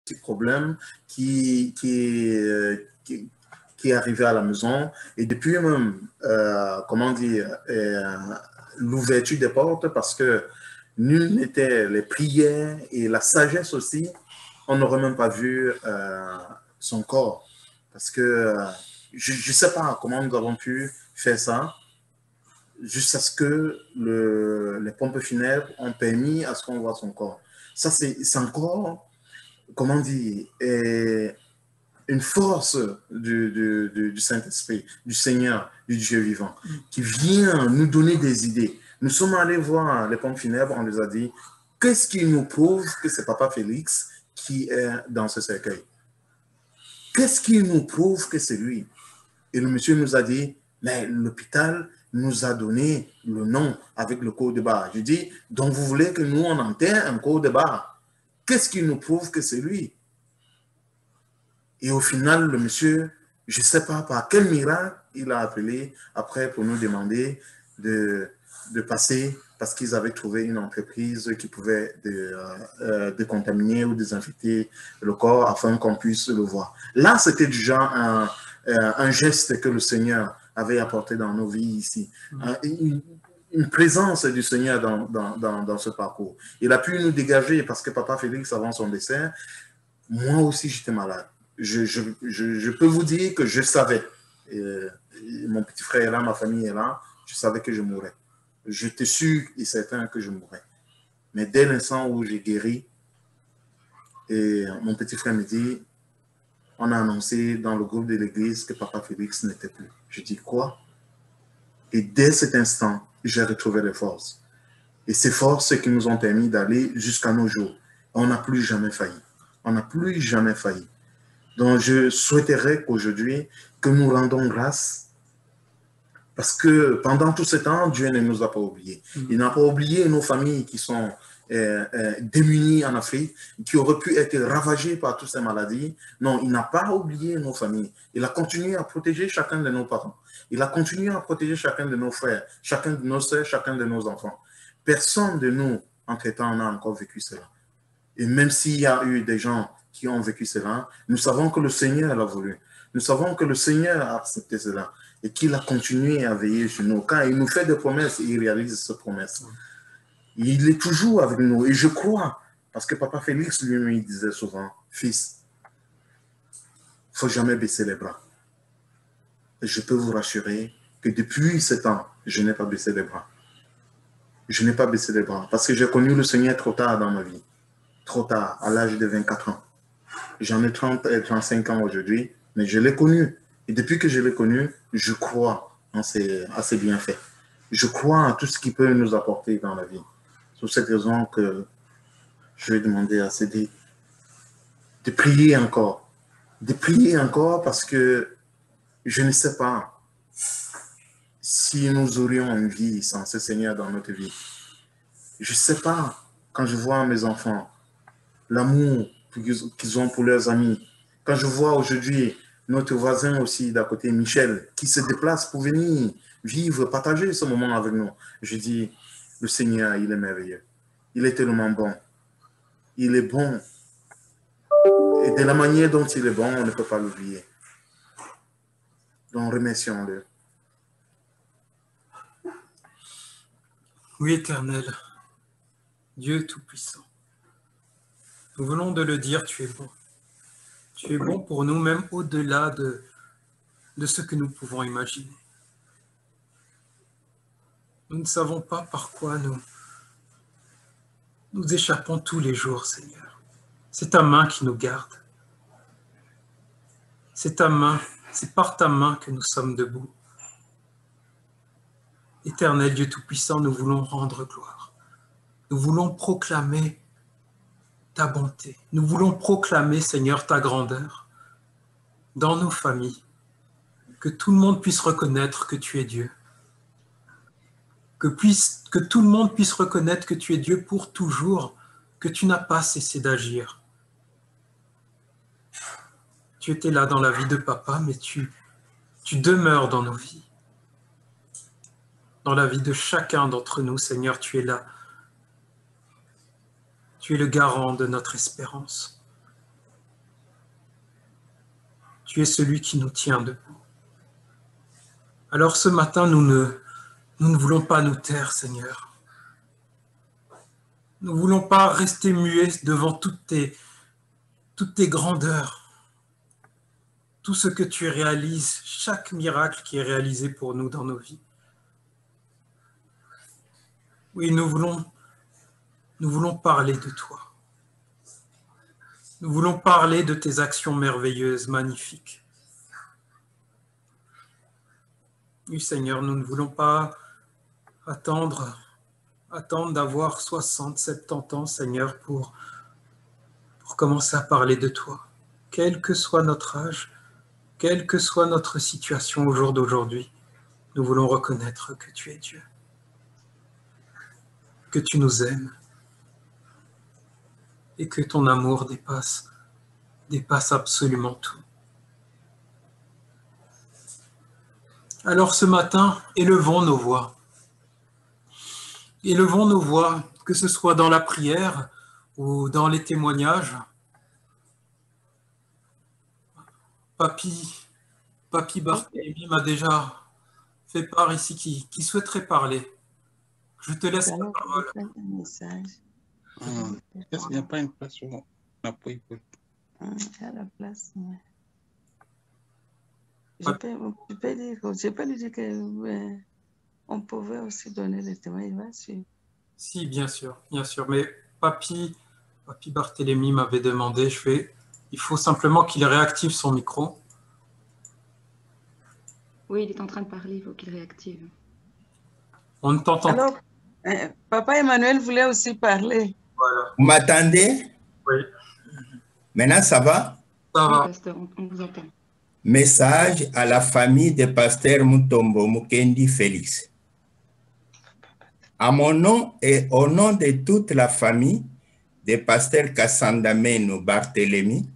petit problème qui est arrivé à la maison. Et depuis même, comment dire, l'ouverture des portes, parce que nul n'était les prières et la sagesse aussi, on n'aurait même pas vu son corps. Parce que je ne sais pas comment nous avons pu faire ça, jusqu'à ce que les pompes funèbres ont permis à ce qu'on voit son corps. Ça, c'est encore, comment dire, une force du Saint-Esprit, du Seigneur, du Dieu vivant, qui vient nous donner des idées. Nous sommes allés voir les pompes funèbres, on les a dit, qu'est-ce qui nous prouve que c'est Papa Félix qui est dans ce cercueil? Qu'est-ce qui nous prouve que c'est lui? Et le monsieur nous a dit, mais l'hôpital nous a donné le nom avec le code de barre. Je dis, donc vous voulez que nous, on enterre un code de barre? Qu'est-ce qui nous prouve que c'est lui? Et au final, le monsieur, je ne sais pas par quel miracle, il a appelé après pour nous demander de passer, parce qu'ils avaient trouvé une entreprise qui pouvait décontaminer ou désinfecter le corps afin qu'on puisse le voir. Là, c'était déjà un geste que le Seigneur avait apporté dans nos vies ici. Une présence du Seigneur dans ce parcours. Il a pu nous dégager parce que Papa Félix, avant son décès, moi aussi, j'étais malade. Je peux vous dire que je savais. Mon petit frère est là, ma famille est là. Je savais que je mourrais. J'étais sûr et certain que je mourrais. Mais dès l'instant où j'ai guéri, et mon petit frère me dit, on a annoncé dans le groupe de l'église que Papa Félix n'était plus. Je dis quoi? Et dès cet instant, j'ai retrouvé les forces. Et ces forces qui nous ont permis d'aller jusqu'à nos jours. On n'a plus jamais failli. On n'a plus jamais failli. Donc, je souhaiterais qu'aujourd'hui, que nous rendons grâce parce que pendant tout ce temps, Dieu ne nous a pas oubliés. Il n'a pas oublié nos familles qui sont démunies en Afrique, qui auraient pu être ravagées par toutes ces maladies. Non, il n'a pas oublié nos familles. Il a continué à protéger chacun de nos parents. Il a continué à protéger chacun de nos frères, chacun de nos sœurs, chacun de nos enfants. Personne de nous, entre-temps, n'a encore vécu cela. Et même s'il y a eu des gens qui ont vécu cela, nous savons que le Seigneur l'a voulu. Nous savons que le Seigneur a accepté cela et qu'il a continué à veiller sur nous. Quand il nous fait des promesses, il réalise ces promesses. Il est toujours avec nous. Et je crois, parce que Papa Félix lui disait souvent, fils, il ne faut jamais baisser les bras. Et je peux vous rassurer que depuis ce temps, je n'ai pas baissé les bras. Je n'ai pas baissé les bras parce que j'ai connu le Seigneur trop tard dans ma vie. Trop tard, à l'âge de 24 ans. J'en ai 30 et 35 ans aujourd'hui, mais je l'ai connu. Et depuis que je l'ai connu, je crois à ses bienfaits. Je crois à tout ce qu'il peut nous apporter dans la vie. C'est pour cette raison que je vais demander à Cédric de prier encore. De prier encore parce que je ne sais pas si nous aurions une vie sans ce Seigneur dans notre vie. Je ne sais pas, quand je vois mes enfants, l'amour qu'ils ont pour leurs amis. Quand je vois aujourd'hui notre voisin aussi d'à côté, Michel, qui se déplace pour venir vivre, partager ce moment avec nous, je dis, le Seigneur, il est merveilleux. Il est tellement bon. Il est bon. Et de la manière dont il est bon, on ne peut pas l'oublier. Donc, remercions-le. Oui, Éternel, Dieu Tout-Puissant, nous venons de le dire, tu es bon. Tu es bon pour nous, même au-delà de ce que nous pouvons imaginer. Nous ne savons pas par quoi nous échappons tous les jours, Seigneur. C'est ta main qui nous garde. C'est ta main, c'est par ta main que nous sommes debout. Éternel Dieu Tout-Puissant, nous voulons rendre gloire. Nous voulons proclamer ta bonté. Nous voulons proclamer, Seigneur, ta grandeur dans nos familles. Que tout le monde puisse reconnaître que tu es Dieu. Que tout le monde puisse reconnaître que tu es Dieu pour toujours, que tu n'as pas cessé d'agir. Tu étais là dans la vie de papa, mais tu demeures dans nos vies. Dans la vie de chacun d'entre nous, Seigneur, tu es là. Tu es le garant de notre espérance. Tu es celui qui nous tient debout. Alors ce matin, nous ne voulons pas nous taire, Seigneur. Nous ne voulons pas rester muets devant toutes tes grandeurs, tout ce que tu réalises, chaque miracle qui est réalisé pour nous dans nos vies. Oui, nous voulons parler de toi. Nous voulons parler de tes actions merveilleuses, magnifiques. Oui, Seigneur, nous ne voulons pas attendre d'avoir 60, 70 ans, Seigneur, pour commencer à parler de toi. Quel que soit notre âge, quelle que soit notre situation au jour d'aujourd'hui, nous voulons reconnaître que tu es Dieu, que tu nous aimes et que ton amour dépasse absolument tout. Alors ce matin, élevons nos voix. Élevons nos voix, que ce soit dans la prière ou dans les témoignages. Papy Barthélemy m'a déjà fait part ici qui souhaiterait parler. Je te laisse la parole. Est-ce qu'il n'y a pas une place où on appuie pour... À la place, je peux lui dire que on pouvait aussi donner les témoignages. Si, bien sûr. Mais Papy Barthélemy m'avait demandé, il faut simplement qu'il réactive son micro. Oui, il est en train de parler, il faut qu'il réactive. On ne t'entend pas. Alors, Papa Emmanuel voulait aussi parler. Voilà. Vous m'attendez? Oui. Maintenant, ça va? Ça va. Oui, pasteur, on vous entend. Message à la famille de pasteur Mutombo Mukendi Félix. À mon nom et au nom de toute la famille de pasteur Kassandameno Barthélemy,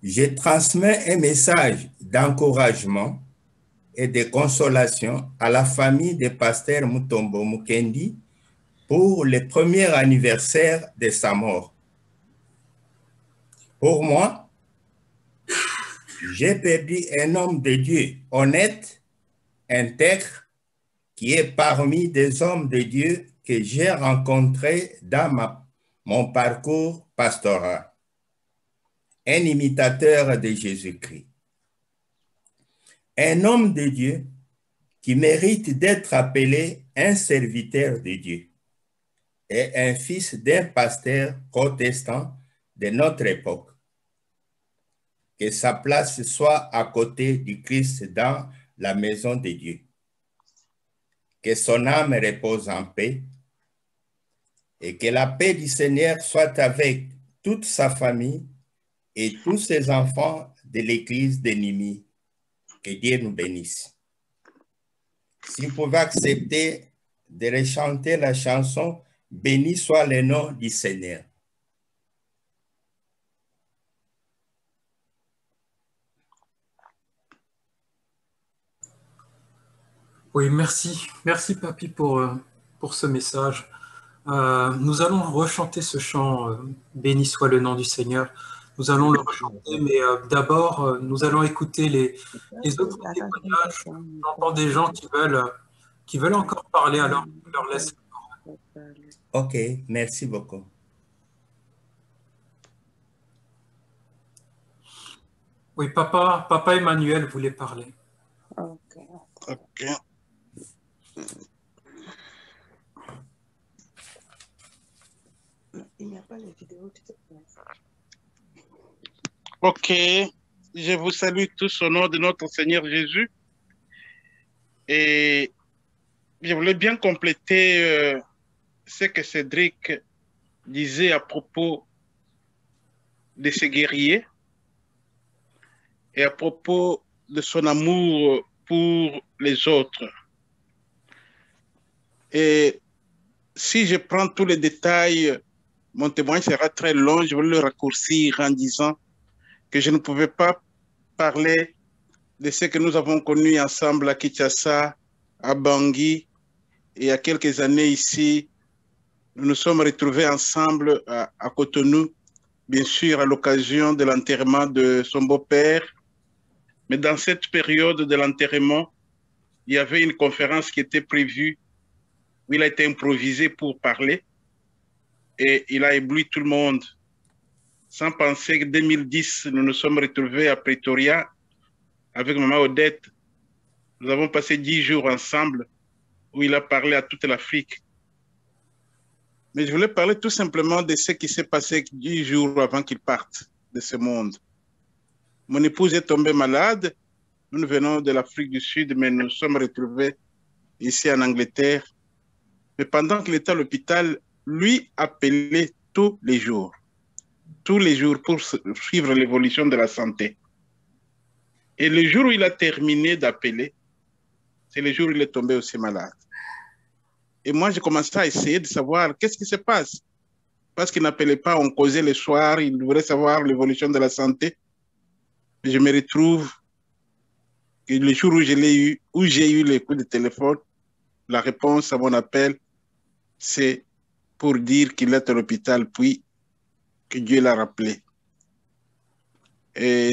je transmets un message d'encouragement et de consolation à la famille de pasteur Mutombo Mukendi pour le premier anniversaire de sa mort. Pour moi, j'ai perdu un homme de Dieu honnête, intègre, qui est parmi des hommes de Dieu que j'ai rencontrés dans mon parcours pastoral. Un imitateur de Jésus-Christ. Un homme de Dieu qui mérite d'être appelé un serviteur de Dieu et un fils d'un pasteur protestant de notre époque. Que sa place soit à côté du Christ dans la maison de Dieu. Que son âme repose en paix et que la paix du Seigneur soit avec toute sa famille et tous ses enfants de l'église de Nimi. Que Dieu nous bénisse. Si vous pouvez accepter de rechanter la chanson « Béni soit le nom du Seigneur ». Oui, merci. Merci, Papy, pour ce message. Nous allons rechanter ce chant « Béni soit le nom du Seigneur ». Nous allons le rechanter, mais d'abord, nous allons écouter les autres témoignages. J'entends des gens qui veulent encore parler, alors je leur laisse. Ok, merci beaucoup. Oui, Papa Emmanuel voulait parler. Ok. Il n'y a pas les vidéos qui te plaisent. Ok, je vous salue tous au nom de notre Seigneur Jésus. Et je voulais bien compléter ce que Cédric disait à propos de ces guerriers et à propos de son amour pour les autres. Et si je prends tous les détails, mon témoignage sera très long, je vais le raccourcir en disant que je ne pouvais pas parler de ce que nous avons connu ensemble à Kinshasa, à Bangui, et il y a quelques années ici, nous nous sommes retrouvés ensemble à Cotonou bien sûr, à l'occasion de l'enterrement de son beau-père. Mais dans cette période de l'enterrement, il y avait une conférence qui était prévue où il a été improvisé pour parler et il a ébloui tout le monde. Sans penser que 2010, nous nous sommes retrouvés à Pretoria avec maman Odette. Nous avons passé 10 jours ensemble où il a parlé à toute l'Afrique. Mais je voulais parler tout simplement de ce qui s'est passé 10 jours avant qu'il parte de ce monde. Mon épouse est tombée malade. Nous venons de l'Afrique du Sud, mais nous sommes retrouvés ici en Angleterre. Mais pendant qu'il était à l'hôpital, lui appelait tous les jours pour suivre l'évolution de la santé. Et le jour où il a terminé d'appeler, c'est le jour où il est tombé aussi malade. Et moi, j'ai commencé à essayer de savoir qu'est-ce qui se passe. Parce qu'il n'appelait pas, on causait le soir, il voulait savoir l'évolution de la santé. Et je me retrouve que le jour où j'ai eu le coup de téléphone, la réponse à mon appel, c'est pour dire qu'il est à l'hôpital, puis que Dieu l'a rappelé. Et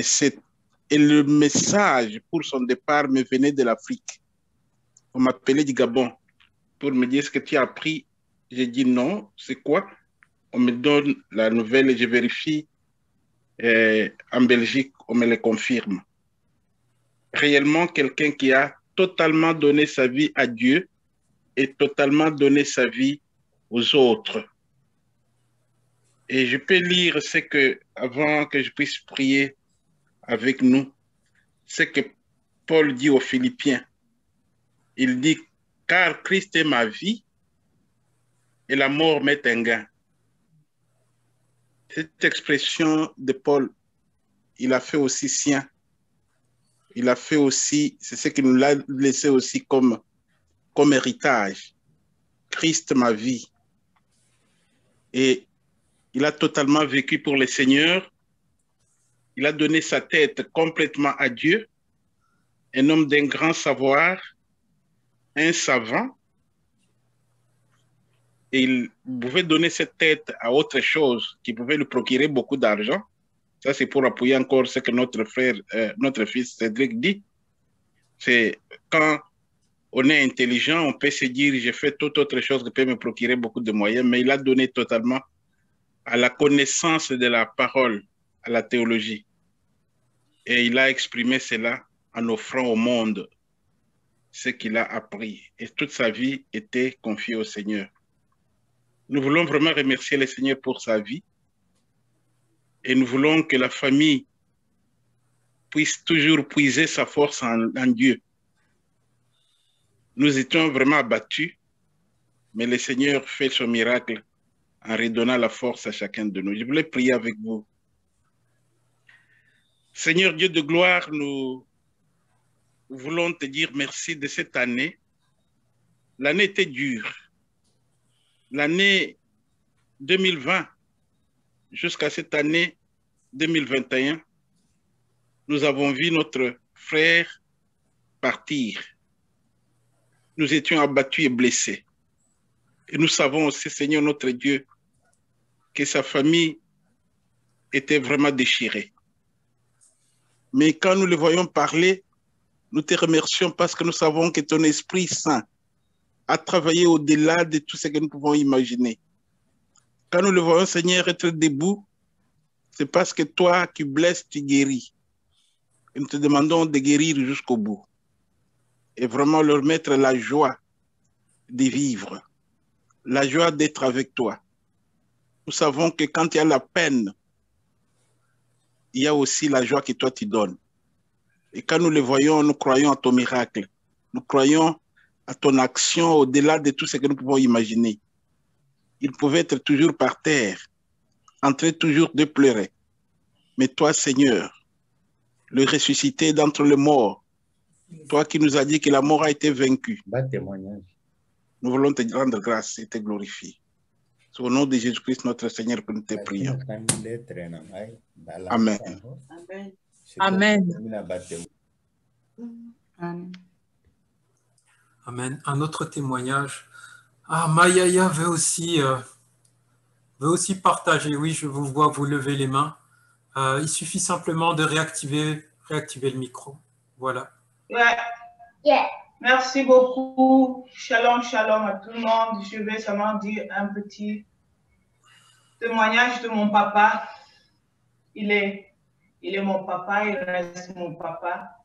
le message pour son départ me venait de l'Afrique. On m'appelait du Gabon pour me dire ce que tu as appris. J'ai dit non, c'est quoi? On me donne la nouvelle et je vérifie. En Belgique, on me le confirme. Réellement, quelqu'un qui a totalement donné sa vie à Dieu et totalement donné sa vie aux autres. Et je peux lire ce que, avant que je puisse prier avec nous, ce que Paul dit aux Philippiens. Il dit, car Christ est ma vie et la mort m'est un gain. Cette expression de Paul, il a fait aussi sien. Il a fait aussi, c'est ce qu'il nous l'a laissé aussi comme héritage. Christ ma vie. Et il a totalement vécu pour le Seigneur. Il a donné sa tête complètement à Dieu. Un homme d'un grand savoir, un savant. Et il pouvait donner cette tête à autre chose qui pouvait lui procurer beaucoup d'argent. Ça, c'est pour appuyer encore ce que notre frère, notre fils Cédric dit. C'est quand on est intelligent, on peut se dire, j'ai fait toute autre chose qui peut me procurer beaucoup de moyens, mais il a donné totalement à la connaissance de la parole, à la théologie. Et il a exprimé cela en offrant au monde ce qu'il a appris. Et toute sa vie était confiée au Seigneur. Nous voulons vraiment remercier le Seigneur pour sa vie. Et nous voulons que la famille puisse toujours puiser sa force en Dieu. Nous étions vraiment abattus, mais le Seigneur fait son miracle en redonnant la force à chacun de nous. Je voulais prier avec vous. Seigneur Dieu de gloire, nous voulons te dire merci de cette année. L'année était dure. L'année 2020 jusqu'à cette année 2021, nous avons vu notre frère partir. Nous étions abattus et blessés. Et nous savons aussi, Seigneur notre Dieu, que sa famille était vraiment déchirée. Mais quand nous le voyons parler, nous te remercions parce que nous savons que ton Esprit Saint a travaillé au-delà de tout ce que nous pouvons imaginer. Quand nous le voyons, Seigneur, être debout, c'est parce que toi qui blesses, tu guéris. Et nous te demandons de guérir jusqu'au bout. Et vraiment leur mettre la joie de vivre, la joie d'être avec toi. Nous savons que quand il y a la peine, il y a aussi la joie que toi tu donnes. Et quand nous le voyons, nous croyons à ton miracle. Nous croyons à ton action au-delà de tout ce que nous pouvons imaginer. Il pouvait être toujours par terre, en train toujours de pleurer. Mais toi, Seigneur, le ressuscité d'entre les morts, toi qui nous as dit que la mort a été vaincue, nous voulons te rendre grâce et te glorifier. C'est au nom de Jésus-Christ, notre Seigneur, que nous te prions. Amen. Amen. Amen. Amen. Un autre témoignage. Ah, Mayaya veut aussi veut aussi partager. Oui, je vous vois vous lever les mains. Il suffit simplement de réactiver le micro. Voilà. Ouais. Yeah. Merci beaucoup. Shalom, shalom à tout le monde. Je vais seulement dire un petit témoignage de mon papa. Il est mon papa, il reste mon papa.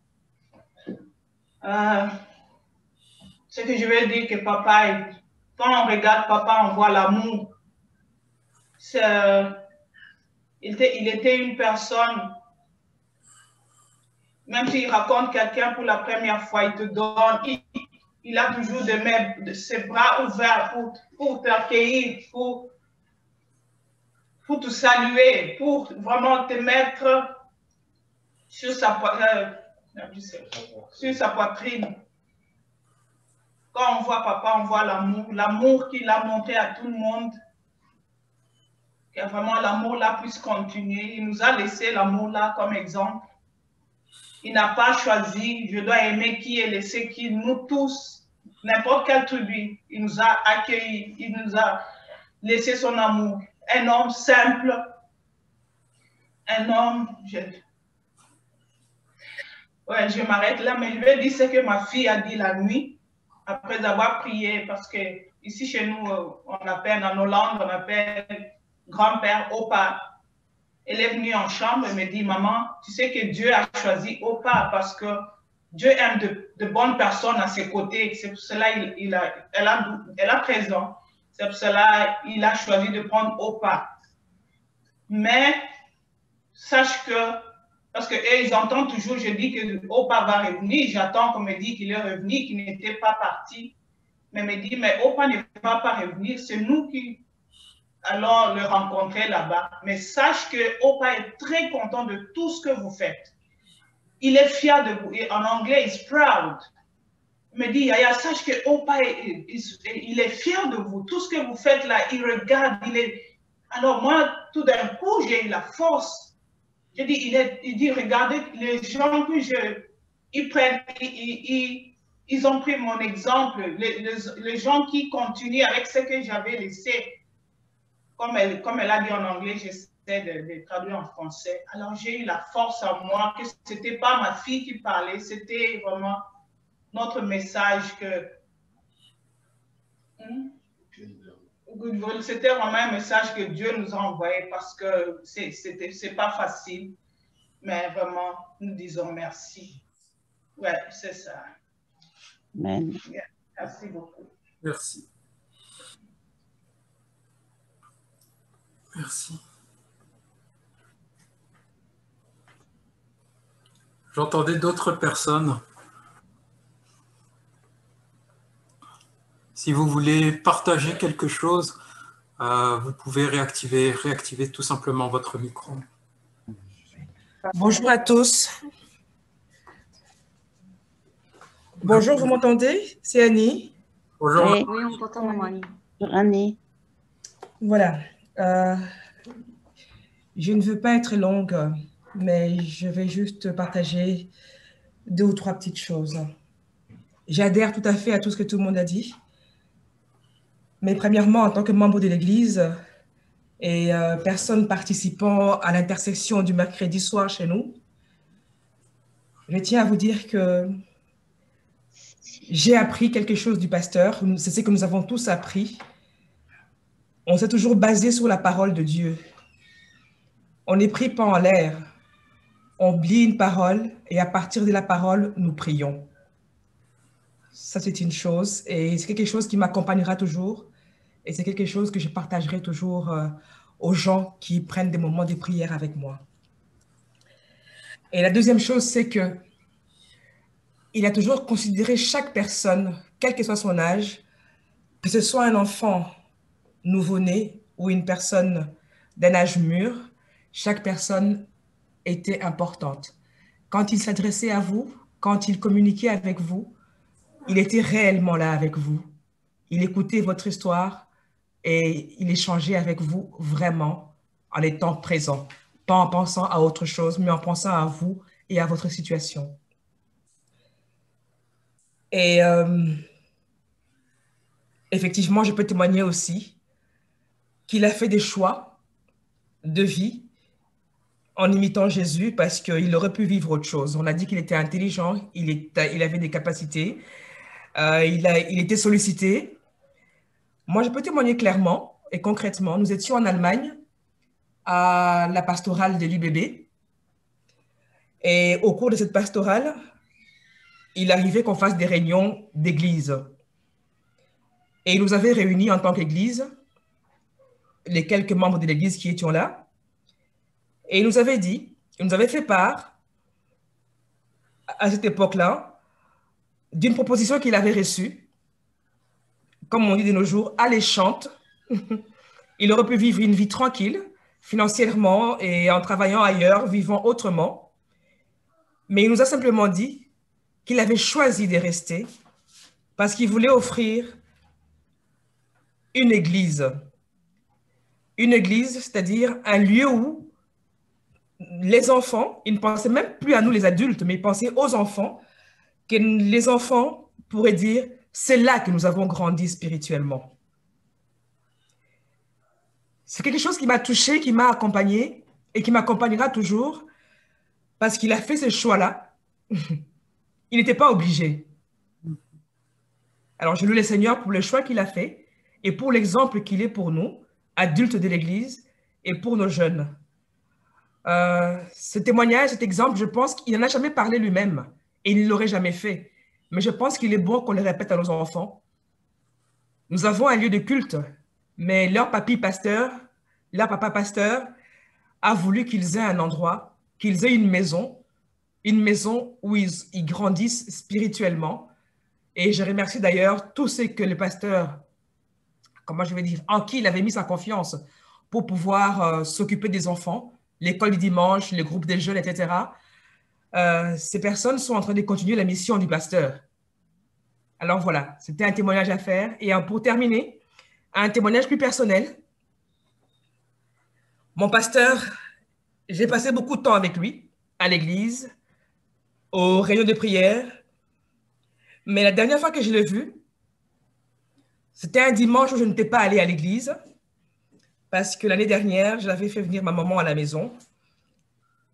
Ce que je veux dire que papa, quand on regarde papa, on voit l'amour. Il était une personne, même s'il raconte quelqu'un pour la première fois, il te donne, il a toujours ses bras ouverts pour t'accueillir, pour te saluer, pour vraiment te mettre sur sa poitrine. Quand on voit papa, on voit l'amour qu'il a montré à tout le monde. Que vraiment l'amour là puisse continuer. Il nous a laissé l'amour là comme exemple. Il n'a pas choisi, je dois aimer qui et laisser qui, nous tous, n'importe quelle tribu. Il nous a accueillis, il nous a laissé son amour. Un homme simple, un homme, je m'arrête là, mais je vais dire ce que ma fille a dit la nuit, après avoir prié, parce que ici chez nous, on appelle, en Hollande, on appelle grand-père Opa. Elle est venue en chambre et me dit, maman, tu sais que Dieu a choisi Opa parce que Dieu aime de bonnes personnes à ses côtés. C'est pour cela elle a 13 ans. C'est pour cela il a choisi de prendre Opa. Mais sache que, parce qu'ils entendent toujours, je dis que Opa va revenir, j'attends qu'on me dise qu'il est revenu, qu'il n'était pas parti. Mais me dit, mais Opa ne va pas revenir, c'est nous qui allons le rencontrer là-bas. Mais sache que Opa est très content de tout ce que vous faites. Il est fier de vous. Et en anglais, he's proud. Il me dit, Yaya, sache que Opa, il est fier de vous. Tout ce que vous faites là, il regarde, Alors moi, tout d'un coup, j'ai eu la force. Je dis, il dit, regardez, les gens que ils prennent, ils ont pris mon exemple. Les gens qui continuent avec ce que j'avais laissé. Comme elle a dit en anglais, j'essaie de traduire en français. Alors, j'ai eu la force en moi que ce n'était pas ma fille qui parlait, c'était vraiment notre message que... C'était vraiment un message que Dieu nous a envoyé parce que c'est pas facile. Mais vraiment, nous disons merci. Ouais, c'est ça. Amen. Merci beaucoup. Merci. Merci. J'entendais d'autres personnes. Si vous voulez partager quelque chose, vous pouvez réactiver tout simplement votre micro. Bonjour à tous. Bonjour, vous m'entendez? C'est Annie. Bonjour. Oui, on t'entend, maman Annie. Bonjour, Annie. Voilà. Je ne veux pas être longue, mais je vais juste partager 2 ou 3 petites choses. J'adhère tout à fait à tout ce que tout le monde a dit. Mais premièrement, en tant que membre de l'Église et personne participant à l'intersection du mercredi soir chez nous, je tiens à vous dire que j'ai appris quelque chose du pasteur. C'est ce que nous avons tous appris. On s'est toujours basé sur la parole de Dieu. On n'est pris pas en l'air. On lit une parole et à partir de la parole, nous prions. Ça, c'est une chose et c'est quelque chose qui m'accompagnera toujours et c'est quelque chose que je partagerai toujours aux gens qui prennent des moments de prière avec moi. Et la deuxième chose, c'est que il a toujours considéré chaque personne, quel que soit son âge, que ce soit un enfant nouveau-né ou une personne d'un âge mûr, chaque personne était importante. Quand il s'adressait à vous, quand il communiquait avec vous, il était réellement là avec vous. Il écoutait votre histoire et il échangeait avec vous vraiment en étant présent, pas en pensant à autre chose, mais en pensant à vous et à votre situation. Et effectivement, je peux témoigner aussi qu'il a fait des choix de vie en imitant Jésus parce qu'il aurait pu vivre autre chose. On a dit qu'il était intelligent, il avait des capacités, il était sollicité. Moi, je peux témoigner clairement et concrètement. Nous étions en Allemagne à la pastorale de l'UBB. Et au cours de cette pastorale, il arrivait qu'on fasse des réunions d'église. Et il nous avait réunis en tant qu'église, les quelques membres de l'église qui étions là. Et il nous avait dit, il nous avait fait part, à cette époque-là, d'une proposition qu'il avait reçue, comme on dit de nos jours, alléchante. Il aurait pu vivre une vie tranquille, financièrement et en travaillant ailleurs, vivant autrement. Mais il nous a simplement dit qu'il avait choisi de rester parce qu'il voulait offrir une église. Une église, c'est-à-dire un lieu où les enfants, il ne pensait même plus à nous les adultes, mais il pensait aux enfants, que les enfants pourraient dire, c'est là que nous avons grandi spirituellement. C'est quelque chose qui m'a touchée, qui m'a accompagnée et qui m'accompagnera toujours parce qu'il a fait ce choix-là. Il n'était pas obligé. Alors, je loue le Seigneur pour le choix qu'il a fait et pour l'exemple qu'il est pour nous, adultes de l'Église, et pour nos jeunes. Ce témoignage, cet exemple, je pense qu'il n'en a jamais parlé lui-même et il ne l'aurait jamais fait. Mais je pense qu'il est bon qu'on le répète à nos enfants. Nous avons un lieu de culte, mais leur papy pasteur, leur papa pasteur a voulu qu'ils aient un endroit, qu'ils aient une maison où ils grandissent spirituellement. Et je remercie d'ailleurs tous ceux que le pasteur, comment je vais dire, en qui il avait mis sa confiance pour pouvoir s'occuper des enfants, l'école du dimanche, le groupe des jeunes, etc. Ces personnes sont en train de continuer la mission du pasteur. Alors voilà, c'était un témoignage à faire. Et pour terminer, un témoignage plus personnel. Mon pasteur, j'ai passé beaucoup de temps avec lui, à l'église, aux réunions de prière. Mais la dernière fois que je l'ai vu, c'était un dimanche où je n'étais pas allée à l'église parce que l'année dernière, je l'avais fait venir ma maman à la maison,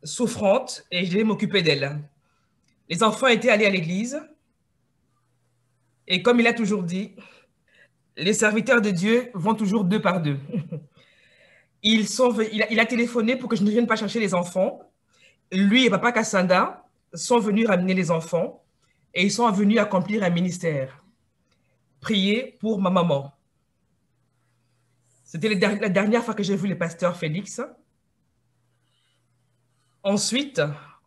souffrante, et je devais m'occuper d'elle. Les enfants étaient allés à l'église et comme il a toujours dit, les serviteurs de Dieu vont toujours deux par deux. Il a téléphoné pour que je ne vienne pas chercher les enfants. Lui et papa Kassanda sont venus ramener les enfants et ils sont venus accomplir un ministère. Prier pour ma maman. C'était la dernière fois que j'ai vu le pasteur Félix. Ensuite,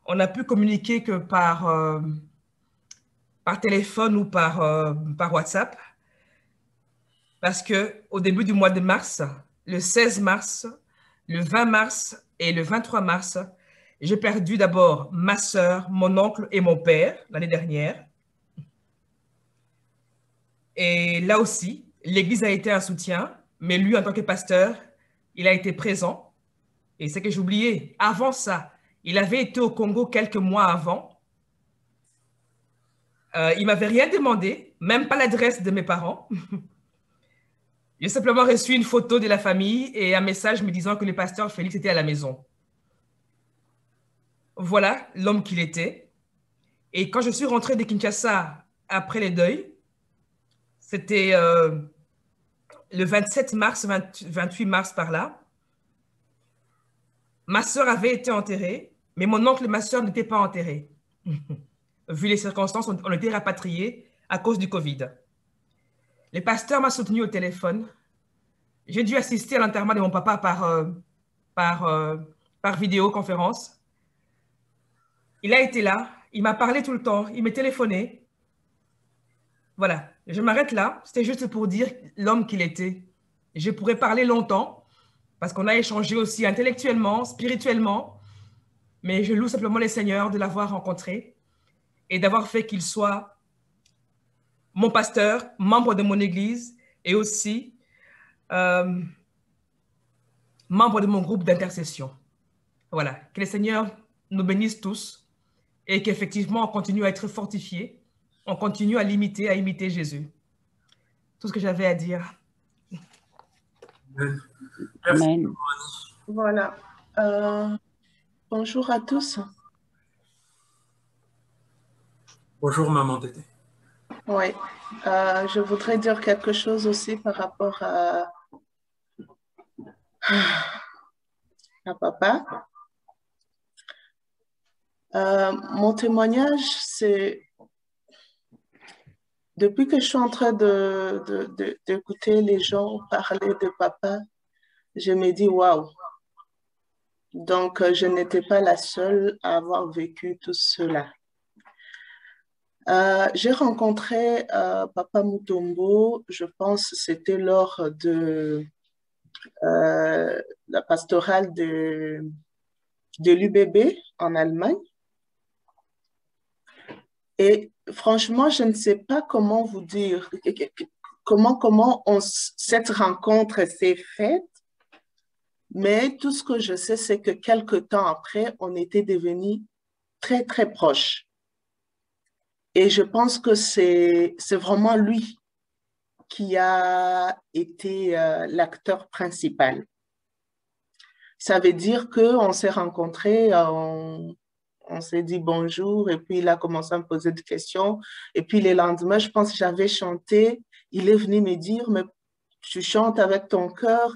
on a pu communiquer que par téléphone ou par WhatsApp parce qu'au début du mois de mars, le 16 mars, le 20 mars et le 23 mars, j'ai perdu d'abord ma sœur, mon oncle et mon père l'année dernière. Et là aussi, l'Église a été un soutien, mais lui, en tant que pasteur, il a été présent. Et c'est que j'ai oublié, avant ça, il avait été au Congo quelques mois avant. Il ne m'avait rien demandé, même pas l'adresse de mes parents. J'ai simplement reçu une photo de la famille et un message me disant que le pasteur Félix était à la maison. Voilà l'homme qu'il était. Et quand je suis rentrée de Kinshasa après les deuils, c'était le 27 mars, 28 mars par là. Ma sœur avait été enterrée, mais mon oncle et ma sœur n'étaient pas enterrés. Vu les circonstances, on était rapatriés à cause du Covid. Le pasteur m'a soutenu au téléphone. J'ai dû assister à l'enterrement de mon papa par vidéoconférence. Il a été là, il m'a parlé tout le temps, il m'a téléphoné. Voilà, je m'arrête là. C'était juste pour dire l'homme qu'il était. Je pourrais parler longtemps parce qu'on a échangé aussi intellectuellement, spirituellement. Mais je loue simplement les seigneurs de l'avoir rencontré et d'avoir fait qu'il soit mon pasteur, membre de mon église et aussi membre de mon groupe d'intercession. Voilà, que les seigneurs nous bénissent tous et qu'effectivement on continue à être fortifiés, on continue à imiter Jésus. Tout ce que j'avais à dire. Amen. Voilà. Bonjour à tous. Bonjour, maman Dédé. Oui, je voudrais dire quelque chose aussi par rapport à papa. Mon témoignage, c'est depuis que je suis en train d'écouter les gens parler de papa, je me dis waouh. Donc, je n'étais pas la seule à avoir vécu tout cela. J'ai rencontré Papa Mutombo, je pense que c'était lors de la pastorale de l'UBB en Allemagne. Et franchement, je ne sais pas comment vous dire, comment cette rencontre s'est faite, mais tout ce que je sais, c'est que quelque temps après, on était devenus très, très proches. Et je pense que c'est vraiment lui qui a été l'acteur principal. Ça veut dire qu'on s'est rencontrés, on s'est dit bonjour, et puis il a commencé à me poser des questions. Et puis le lendemain, je pense que j'avais chanté. Il est venu me dire, mais tu chantes avec ton cœur,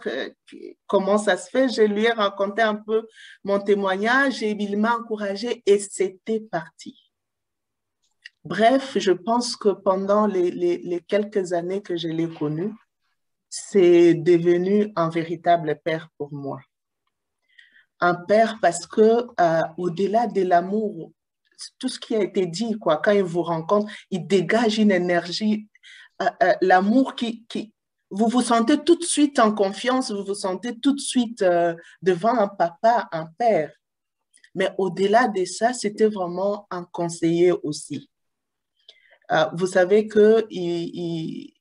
comment ça se fait? Je lui ai raconté un peu mon témoignage et il m'a encouragée et c'était parti. Bref, je pense que pendant les quelques années que je l'ai connu, c'est devenu un véritable père pour moi. Un père parce que au-delà de l'amour, tout ce qui a été dit, quoi, quand il vous rencontre, il dégage une énergie, l'amour vous vous sentez tout de suite en confiance, vous vous sentez tout de suite devant un papa, un père. Mais au-delà de ça, c'était vraiment un conseiller aussi. Vous savez qu'il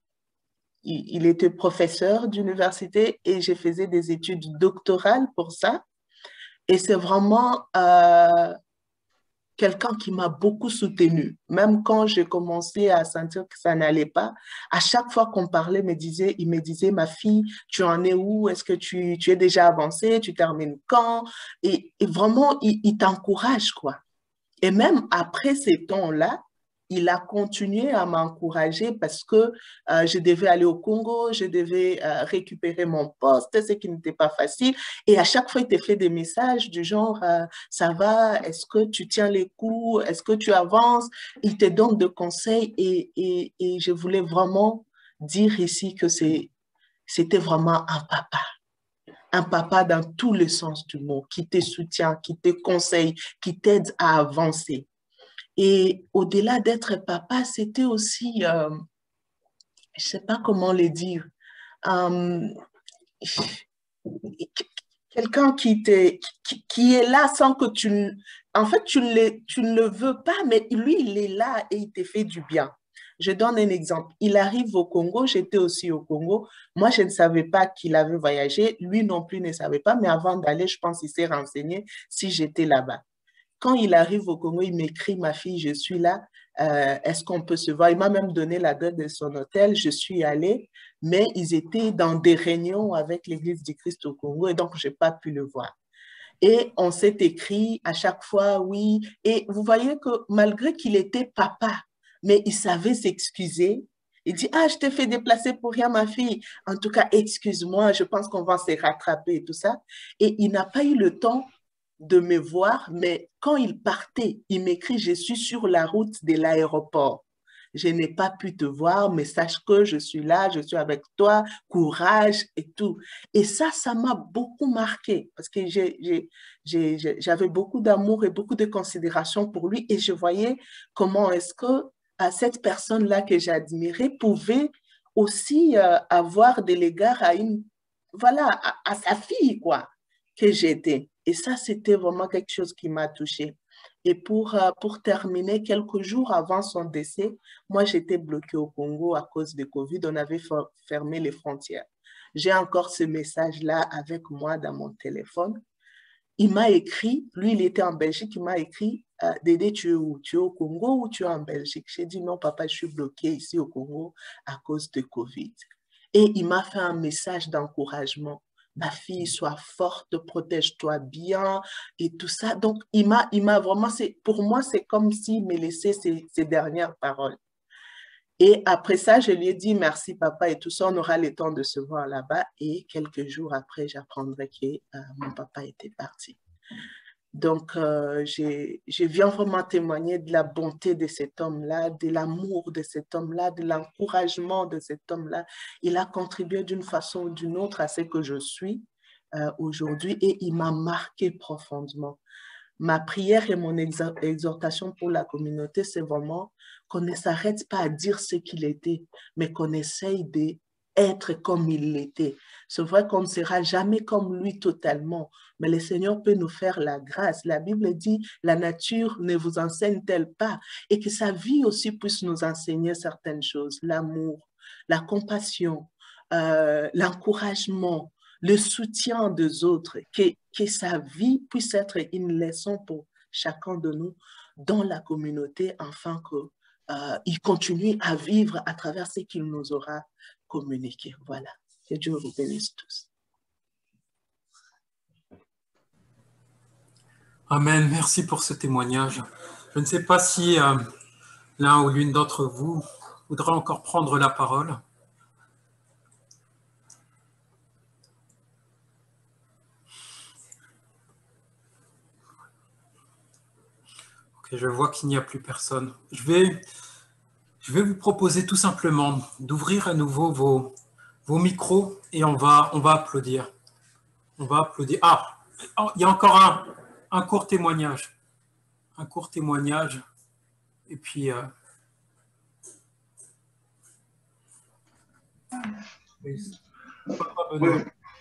était professeur d'université et je faisais des études doctorales pour ça. Et c'est vraiment quelqu'un qui m'a beaucoup soutenue. Même quand j'ai commencé à sentir que ça n'allait pas, à chaque fois qu'on parlait, il me disait, ma fille, tu en es où? Est-ce que tu es déjà avancée? Tu termines quand? Et vraiment, il t'encourage, quoi. Et même après ces temps-là, il a continué à m'encourager parce que je devais aller au Congo, je devais récupérer mon poste, ce qui n'était pas facile. Et à chaque fois, il te fait des messages du genre, ça va, est-ce que tu tiens les coups, est-ce que tu avances? Il te donne des conseils et je voulais vraiment dire ici que c'était vraiment un papa. Un papa dans tous les sens du mot, qui te soutient, qui te conseille, qui t'aide à avancer. Et au-delà d'être papa, c'était aussi, je ne sais pas comment le dire, quelqu'un qui est là sans que en fait, tu ne le veux pas, mais lui, il est là et il te fait du bien. Je donne un exemple. Il arrive au Congo, j'étais aussi au Congo. Moi, je ne savais pas qu'il avait voyagé. Lui non plus ne savait pas, mais avant d'aller, je pense qu'il s'est renseigné si j'étais là-bas. Quand il arrive au Congo, il m'écrit, ma fille, je suis là, est-ce qu'on peut se voir? Il m'a même donné l'adresse de son hôtel, je suis allée, mais ils étaient dans des réunions avec l'Église du Christ au Congo et donc je n'ai pas pu le voir. Et on s'est écrit à chaque fois, oui. Et vous voyez que malgré qu'il était papa, mais il savait s'excuser. Il dit, ah, je t'ai fait déplacer pour rien, ma fille. En tout cas, excuse-moi, je pense qu'on va se rattraper et tout ça. Et il n'a pas eu le temps de me voir, mais quand il partait, il m'écrit, je suis sur la route de l'aéroport. Je n'ai pas pu te voir, mais sache que je suis là, je suis avec toi, courage et tout. Et ça m'a beaucoup marqué parce que j'avais beaucoup d'amour et beaucoup de considération pour lui et je voyais comment est-ce que cette personne-là que j'admirais pouvait aussi avoir de l'égard à voilà, à sa fille, quoi, que j'étais. Et ça, c'était vraiment quelque chose qui m'a touchée. Et pour terminer, quelques jours avant son décès, moi, j'étais bloquée au Congo à cause de Covid. On avait fermé les frontières. J'ai encore ce message-là avec moi dans mon téléphone. Il m'a écrit, lui, il était en Belgique, il m'a écrit, Dédé, tu es où? Tu es au Congo ou tu es en Belgique? J'ai dit, non, papa, je suis bloquée ici au Congo à cause de Covid. Et il m'a fait un message d'encouragement. ma fille, sois forte, protège-toi bien et tout ça. Donc, il m'a vraiment, pour moi, c'est comme s'il me laissait ces dernières paroles. Et après ça, je lui ai dit merci papa et tout ça, on aura le temps de se voir là-bas. Et quelques jours après, j'apprendrai que mon papa était parti. Donc, je viens vraiment témoigner de la bonté de cet homme-là, de l'amour de cet homme-là, de l'encouragement de cet homme-là. Il a contribué d'une façon ou d'une autre à ce que je suis aujourd'hui et il m'a marqué profondément. Ma prière et mon exhortation pour la communauté, c'est vraiment qu'on ne s'arrête pas à dire ce qu'il était, mais qu'on essaye d'être comme il l'était. C'est vrai qu'on ne sera jamais comme lui totalement, mais le Seigneur peut nous faire la grâce. La Bible dit, la nature ne vous enseigne-t-elle pas? Et que sa vie aussi puisse nous enseigner certaines choses, l'amour, la compassion, l'encouragement, le soutien des autres, que sa vie puisse être une leçon pour chacun de nous dans la communauté, afin qu'il continue à vivre à travers ce qu'il nous aura communiqué. Voilà. Que Dieu vous bénisse tous. Amen. Merci pour ce témoignage. Je ne sais pas si l'un ou l'une d'entre vous voudra encore prendre la parole. Je vois qu'il n'y a plus personne. Je vais vous proposer tout simplement d'ouvrir à nouveau vos micros et on va applaudir. On va applaudir. Ah, il y a encore un court témoignage. Un court témoignage. Et puis...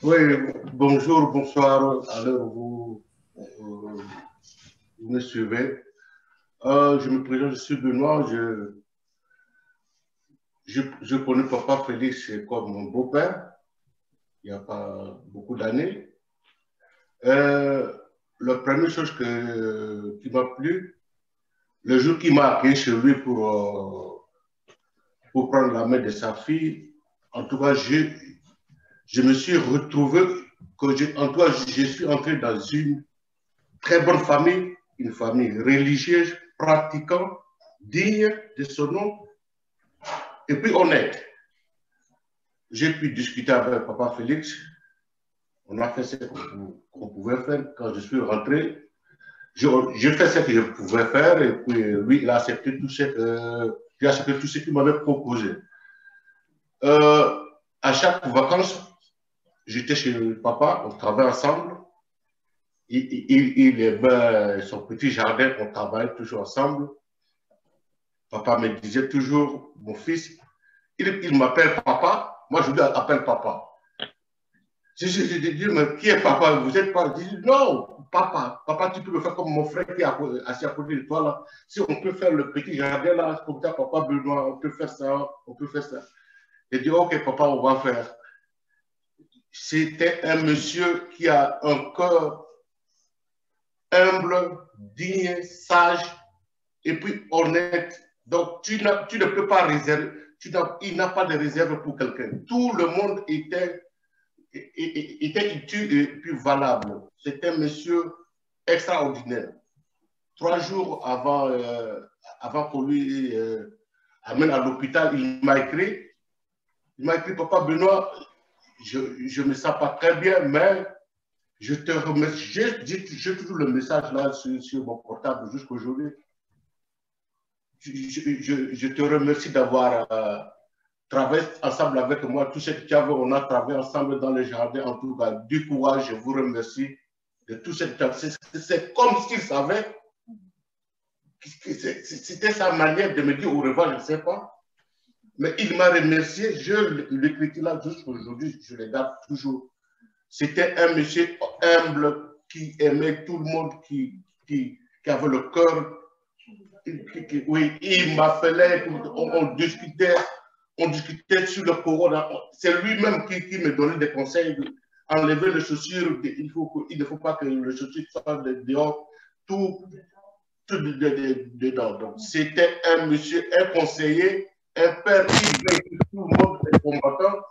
Oui, bonjour, bonsoir à l'heure où vous me suivez. Je me présente, je suis Benoît, je connais Papa Félix comme mon beau-père, il n'y a pas beaucoup d'années. La première chose qui m'a plu, le jour qu'il m'a accueilli chez lui pour prendre la main de sa fille, en tout cas, je me suis retrouvé, en tout cas, je suis entré dans une très bonne famille, une famille religieuse, pratiquant, digne de son nom, et puis honnête. J'ai pu discuter avec Papa Félix. On a fait ce qu'on pouvait faire. Quand je suis rentré, j'ai fait ce que je pouvais faire, et puis lui, il a accepté tout ce qu'il m'avait proposé. À chaque vacances, j'étais chez le papa, on travaillait ensemble. Il aimait son petit jardin, on travaillait toujours ensemble. Papa me disait toujours, mon fils, il m'appelle papa, moi je lui appelle papa. Je dis, mais qui est papa? Vous êtes pas? Je dis, non, papa, tu peux me faire comme mon frère qui est assis à côté de toi là. Si on peut faire le petit jardin là, comme ça, papa Benoît, on peut faire ça, on peut faire ça. Il dit, ok papa, on va faire. C'était un monsieur qui a un cœur humble, digne, sage et puis honnête. Donc, tu ne peux pas réserver, il n'a pas de réserve pour quelqu'un. Tout le monde était utile et puis valable. C'était un monsieur extraordinaire. 3 jours avant qu'on lui amène à l'hôpital, il m'a écrit, papa Benoît, je ne me sens pas très bien, mais je te remercie. J'ai toujours le message là sur mon portable jusqu'aujourd'hui. Je te remercie d'avoir travaillé ensemble avec moi. Tout ce que tu avais, on a travaillé ensemble dans le jardin. En tout cas, du courage, je vous remercie de tout ce que tu as fait. C'est comme s'il savait. C'était sa manière de me dire au revoir, je ne sais pas. Mais il m'a remercié. Je l'écris là jusqu'aujourd'hui, je le garde toujours. C'était un monsieur humble qui aimait tout le monde, qui avait le cœur. Oui, il m'appelait, on discutait sur le corona. C'est lui-même qui me donnait des conseils. Enlever les chaussures, il ne faut pas que les chaussures soient dehors, tout dedans. Donc, c'était un monsieur, un conseiller, un père qui voulait que tout le monde est combattant.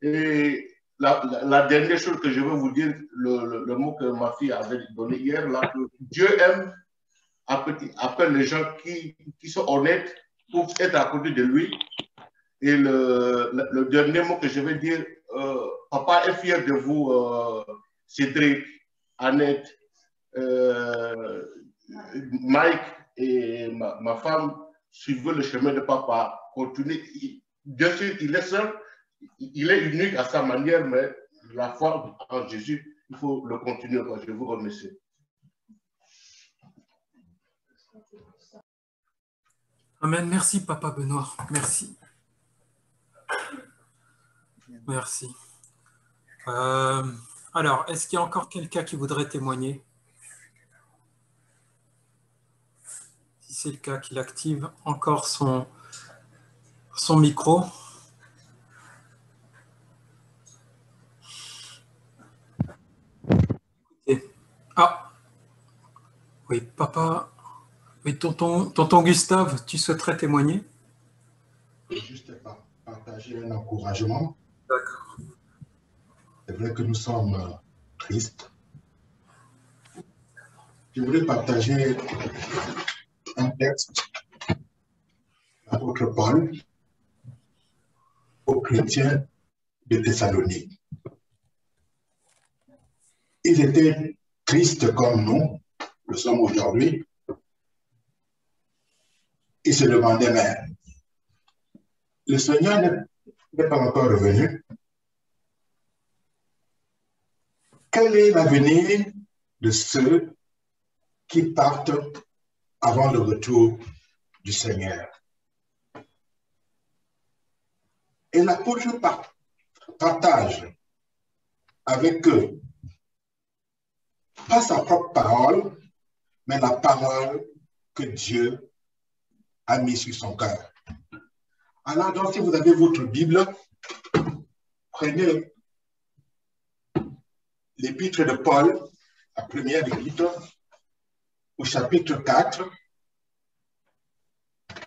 Et la dernière chose que je veux vous dire, le mot que ma fille avait donné hier, là, que Dieu aime, appelle les gens qui sont honnêtes pour être à côté de lui. Et le dernier mot que je vais dire, papa est fier de vous, Cédric, Annette, Mike et ma femme. Suivez le chemin de papa. Continuez. Bien sûr, il est seul. Il est unique à sa manière, mais la foi en Jésus, il faut le continuer. Je vous remercie. Amen. Merci, Papa Benoît. Merci. Merci. Alors, est-ce qu'il y a encore quelqu'un qui voudrait témoigner? Si c'est le cas, qu'il active encore son micro. Ah, oui, papa, oui, tonton Gustave, tu souhaiterais témoigner? Juste partager un encouragement. D'accord. C'est vrai que nous sommes tristes. Je voulais partager un texte de l'apôtre Paul aux chrétiens de Thessalonique. Ils étaient tristes comme nous le sommes aujourd'hui. Ils se demandaient, mais le Seigneur n'est pas encore revenu. Quel est l'avenir de ceux qui partent avant le retour du Seigneur? Et l'apôtre partage avec eux, pas sa propre parole, mais la parole que Dieu a mise sur son cœur. Alors, donc, si vous avez votre Bible, prenez l'épître de Paul, la première épître, au chapitre 4,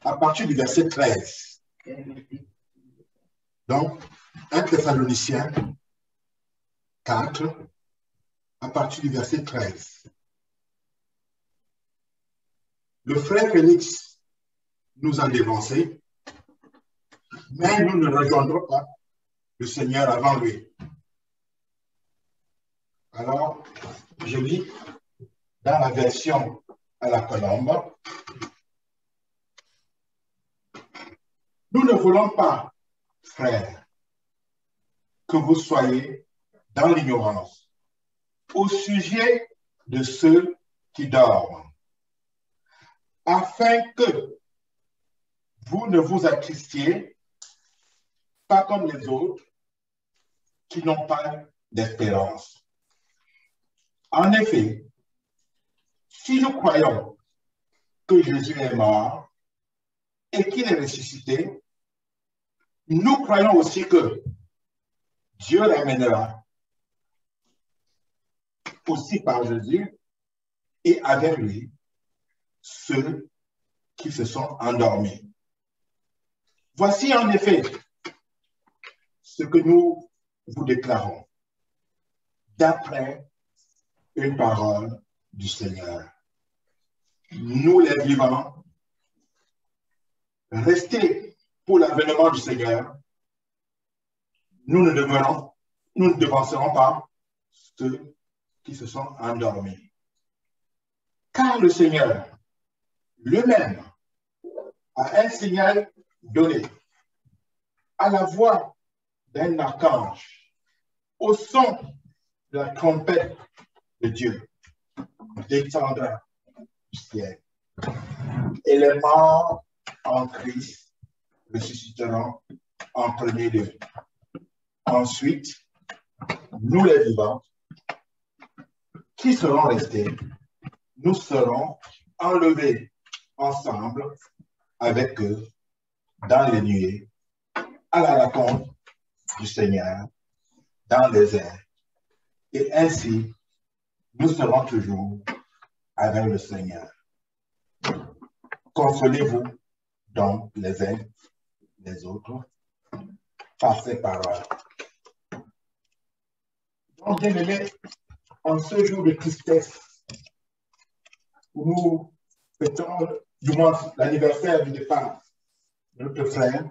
à partir du verset 13. Donc, 1 Thessaloniciens 4, à partir du verset 13. Le frère Félix nous a dévancés, mais nous ne rejoindrons pas le Seigneur avant lui. Alors, je lis dans la version à la colombe. Nous ne voulons pas, frères, que vous soyez dans l'ignorance au sujet de ceux qui dorment, afin que vous ne vous attristiez pas comme les autres qui n'ont pas d'espérance. En effet, si nous croyons que Jésus est mort et qu'il est ressuscité, nous croyons aussi que Dieu ramènera aussi par Jésus et avec lui ceux qui se sont endormis. Voici en effet ce que nous vous déclarons d'après une parole du Seigneur. Nous les vivants, restés pour l'avènement du Seigneur, nous ne devancerons pas ceux qui se sont endormis. Car le Seigneur lui-même a un signal donné à la voix d'un archange, au son de la trompette de Dieu, descendra du ciel. Et les morts en Christ ressusciteront en premier lieu. Ensuite, nous les vivants, qui serons restés, nous serons enlevés ensemble avec eux dans les nuées, à la rencontre du Seigneur, dans les airs. Et ainsi, nous serons toujours avec le Seigneur. Consolez-vous donc les uns les autres par ces paroles. Donc, bien aimé, en ce jour de tristesse, où nous fêtons du moins l'anniversaire du départ de notre frère,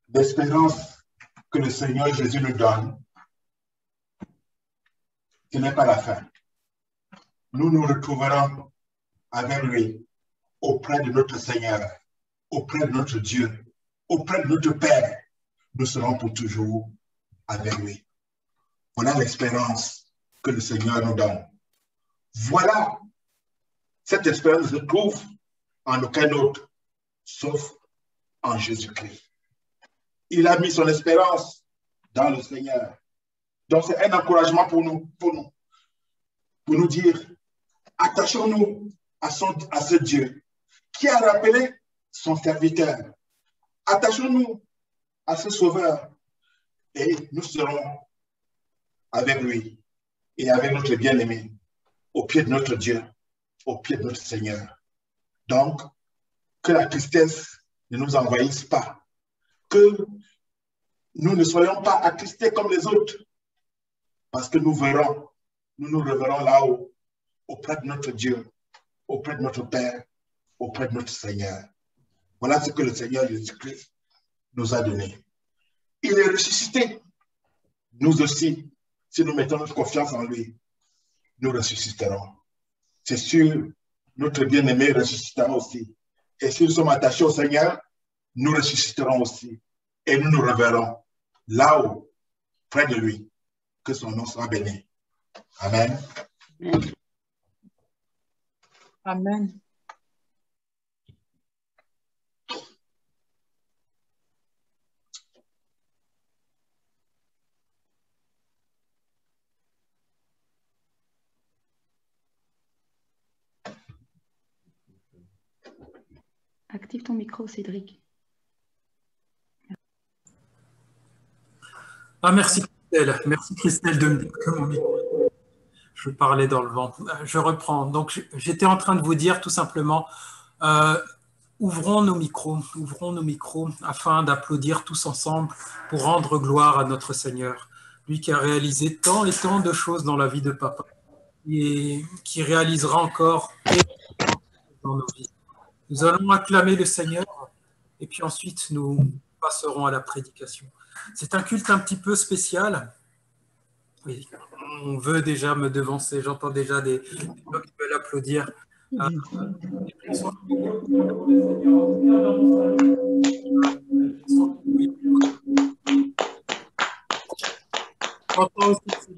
d'espérance que le Seigneur Jésus nous donne, ce n'est pas la fin. Nous nous retrouverons avec lui auprès de notre Seigneur, auprès de notre Dieu, auprès de notre Père. Nous serons pour toujours avec lui. Voilà l'espérance que le Seigneur nous donne. Voilà, cette espérance se trouve en aucun autre, sauf en Jésus-Christ. Il a mis son espérance dans le Seigneur. Donc c'est un encouragement pour nous dire, attachons-nous à ce Dieu qui a rappelé son serviteur. Attachons-nous à ce Sauveur et nous serons avec lui et avec notre bien-aimé au pied de notre Dieu, au pied de notre Seigneur. Donc, que la tristesse ne nous envahisse pas, que nous ne soyons pas attristés comme les autres, parce que nous nous reverrons là-haut, auprès de notre Dieu, auprès de notre Père, auprès de notre Seigneur. Voilà ce que le Seigneur Jésus-Christ nous a donné. Il est ressuscité. Nous aussi, si nous mettons notre confiance en lui, nous ressusciterons. C'est sûr, notre bien-aimé ressuscitera aussi. Et si nous sommes attachés au Seigneur, nous ressusciterons aussi. Et nous nous reverrons là-haut, près de lui. Que son nom soit béni. Amen. Amen. Active ton micro, Cédric. Ah, merci Christelle. Merci Christelle de me dire que mon micro. Je parlais dans le vent. Je reprends. Donc, j'étais en train de vous dire tout simplement, ouvrons nos micros afin d'applaudir tous ensemble pour rendre gloire à notre Seigneur, lui qui a réalisé tant et tant de choses dans la vie de papa et qui réalisera encore dans nos vies. Nous allons acclamer le Seigneur et puis ensuite nous passerons à la prédication. C'est un culte un petit peu spécial. Oui, on veut déjà me devancer, j'entends déjà des gens qui veulent applaudir. J'entends aussi ici.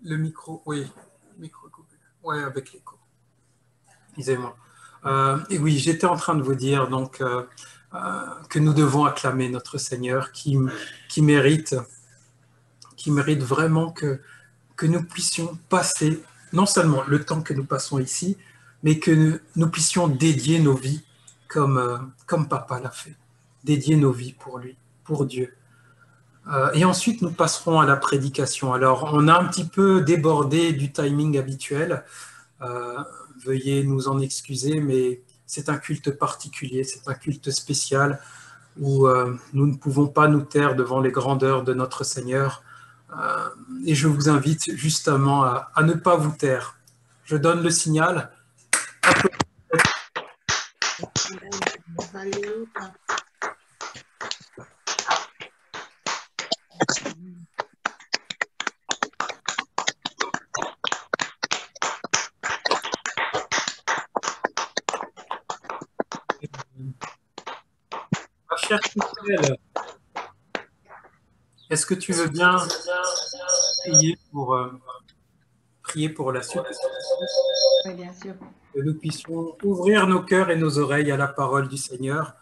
Le micro, oui, micro coupé. Oui, avec l'écho. Excusez-moi. Et oui, j'étais en train de vous dire donc que nous devons acclamer notre Seigneur qui mérite vraiment que nous puissions passer non seulement le temps que nous passons ici, mais que nous puissions dédier nos vies comme Papa l'a fait, dédier nos vies pour lui, pour Dieu. Et ensuite, nous passerons à la prédication. Alors, on a un petit peu débordé du timing habituel. Veuillez nous en excuser, mais c'est un culte particulier, c'est un culte spécial où nous ne pouvons pas nous taire devant les grandeurs de notre Seigneur. Et je vous invite justement à ne pas vous taire. Je donne le signal. Ma chère Christelle, est-ce que tu veux bien prier pour la suite? Oui, bien sûr. Que nous puissions ouvrir nos cœurs et nos oreilles à la parole du Seigneur,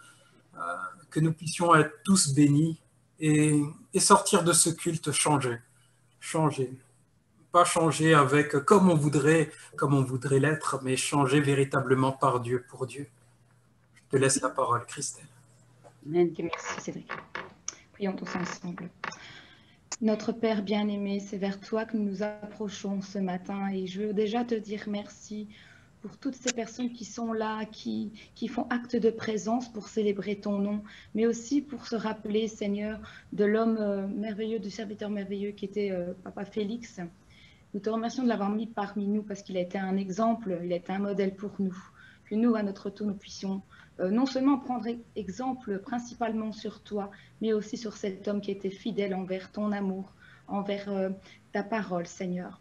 que nous puissions être tous bénis et sortir de ce culte changé. Pas changer avec comme on voudrait l'être, mais changer véritablement par Dieu, pour Dieu. Je te laisse la parole, Christelle. Amen. Merci, Cédric. Prions tous ensemble. Notre Père bien-aimé, c'est vers toi que nous nous approchons ce matin et je veux déjà te dire merci pour toutes ces personnes qui sont là, qui font acte de présence pour célébrer ton nom, mais aussi pour se rappeler, Seigneur, de l'homme merveilleux, du serviteur merveilleux qui était Papa Félix. Nous te remercions de l'avoir mis parmi nous parce qu'il a été un exemple, il a été un modèle pour nous. Que nous, à notre tour, nous puissions non seulement prendre exemple principalement sur toi, mais aussi sur cet homme qui était fidèle envers ton amour, envers ta parole, Seigneur.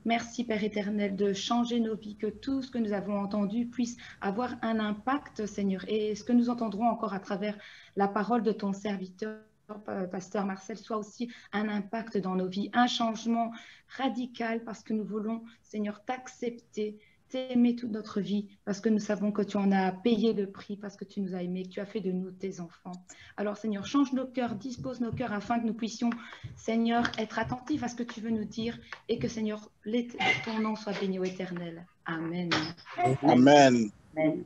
Merci, Père éternel, de changer nos vies, que tout ce que nous avons entendu puisse avoir un impact, Seigneur. Et ce que nous entendrons encore à travers la parole de ton serviteur, Pasteur Marcel, soit aussi un impact dans nos vies, un changement radical, parce que nous voulons, Seigneur, t'accepter, t'aimer toute notre vie, parce que nous savons que tu en as payé le prix, parce que tu nous as aimés, que tu as fait de nous tes enfants. Alors, Seigneur, change nos cœurs, dispose nos cœurs, afin que nous puissions, Seigneur, être attentifs à ce que tu veux nous dire, et que, Seigneur, ton nom soit béni au éternel. Amen. Amen. Amen.